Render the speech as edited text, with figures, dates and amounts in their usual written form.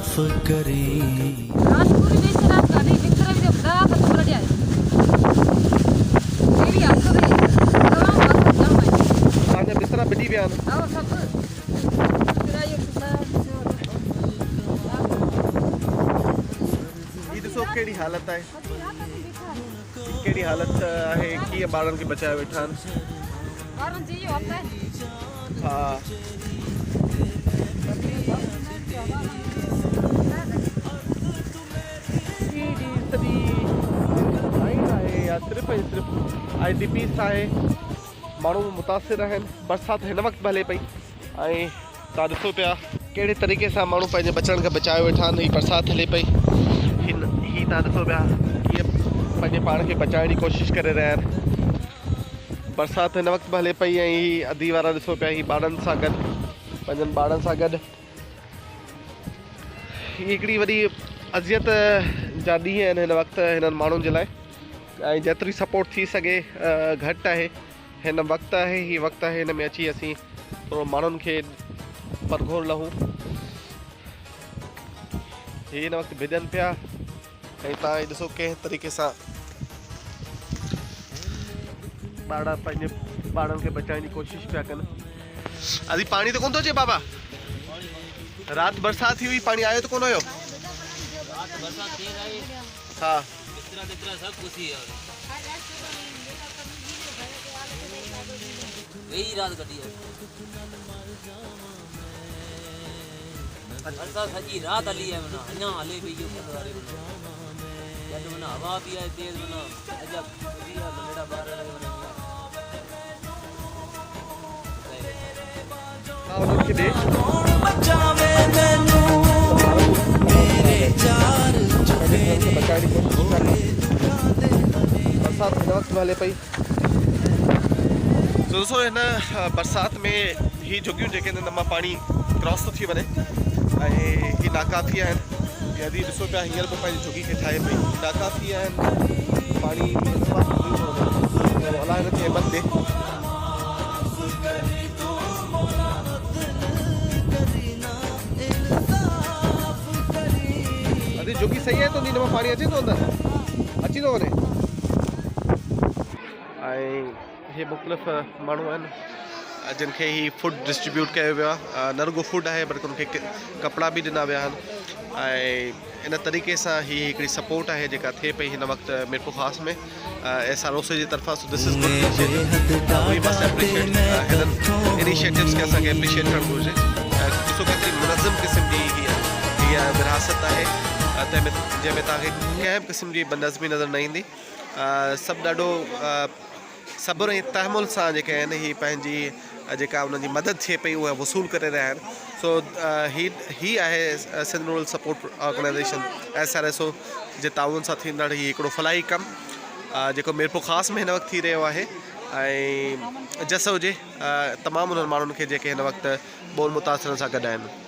इंसाफ करी। बिस्तरा बजी विया ॾिसो कहिड़ी हालत आहे, कहिड़ी हालत आहे, कीअं ॿारनि खे बचाए वेठा आहिनि। हा सिर्फ़ु ऐं सिर्फ़ु IDPs आहे, माण्हू मुतासिर आहिनि। बरसाति हिन वक़्तु हले पई ऐं तव्हां ॾिसो पिया कहिड़े तरीक़े सां माण्हू पंहिंजे बचण खे बचाए वेठा आहिनि। हीअ बरसाति हले पई, हीअ तव्हां ॾिसो पिया कीअं पंहिंजे पाण खे बचाइण जी कोशिशि करे रहिया आहिनि। बरसाति हिन वक़्तु हले पई ऐं हीअ अधी वारा ॾिसो पिया हीअ ॿारनि सां गॾु, पंहिंजनि ॿारनि सां गॾु। हीअ हिकिड़ी वॾी अज़ियत जा ॾींहं आहिनि हिन वक़्तु हिननि माण्हुनि जे लाइ, ऐं जेतिरी सपोर्ट थी सघे घटि आहे। हिन वक़्तु आहे, हीअ वक़्तु आहे, हिन में अची असीं थोरो माण्हुनि खे परघोर लहूं। हीअ हिन वक़्तु भिॼनि पिया ऐं तव्हां ॾिसो कंहिं तरीक़े सां ॿार पंहिंजे ॿारनि खे बचाइण जी कोशिशि पिया कनि। अॼु पाणी त कोन थो अचे बाबा? राति बरसाति थी हुई, पाणी आयो त कोन हुयो? हा रात कटी है, सॼी रात हली है, मना अञा हले पई मना हवा भी है तेज, मना अजब नंढड़ा ॿार बरसाति हिन वक़्तु हले पई। ॾिसो हिन बरसाति में ही झुगियूं जेके हिन मां पाणी क्रॉस थो थी वञे ऐं ही नाकाफ़ी आहिनि। यदि ॾिसो पिया हींअर बि पंहिंजी झुगी खे ठाहे पई, नाकाफ़ी आहिनि। पाणी अलाह हिनखे हिमत ॾे। अॼु झुगी सही आहे, तो हिन मां पाणी अचे थो अंदरि, अची थो वञे। ऐं इहे मुख़्तलिफ़ माण्हू आहिनि जिन खे ही फूड डिस्ट्रीब्यूट कयो वियो आहे। न रुगो फूड आहे बल्कि उनखे कपिड़ा बि ॾिना विया आहिनि ऐं इन तरीक़े सां ही हिकिड़ी सपोर्ट आहे जेका थिए पई हिन वक़्तु मीरपुर ख़ास में SROC जी तरफ़ां। So this is good initiatives खे असांखे एप्रिशिएट करणु घुरिजे। ॾिसो केतिरी मुनज़म क़िस्म जी हीअ विरासत आहे जंहिंमें तव्हांखे कंहिं बि क़िस्म जी बदनज़मी नज़र न ईंदी। सभु ॾाढो सब्र ऐं तहमुल सां जेके आहिनि ही पंहिंजी जेका उन्हनि जी मदद थिए पई उहा वसूल करे रहिया आहिनि। सो ही आहे Sindh rural support organisation SRSO जे ताउन सां थींदड़ ही हिकिड़ो फलाही कमु जेको मीरपुर ख़ास में हिन वक़्तु थी रहियो आहे। ऐं जस हुजे तमामु उन्हनि माण्हुनि खे जेके हिन वक़्तु ॿोल मुतासिरनि सां गॾु आहिनि।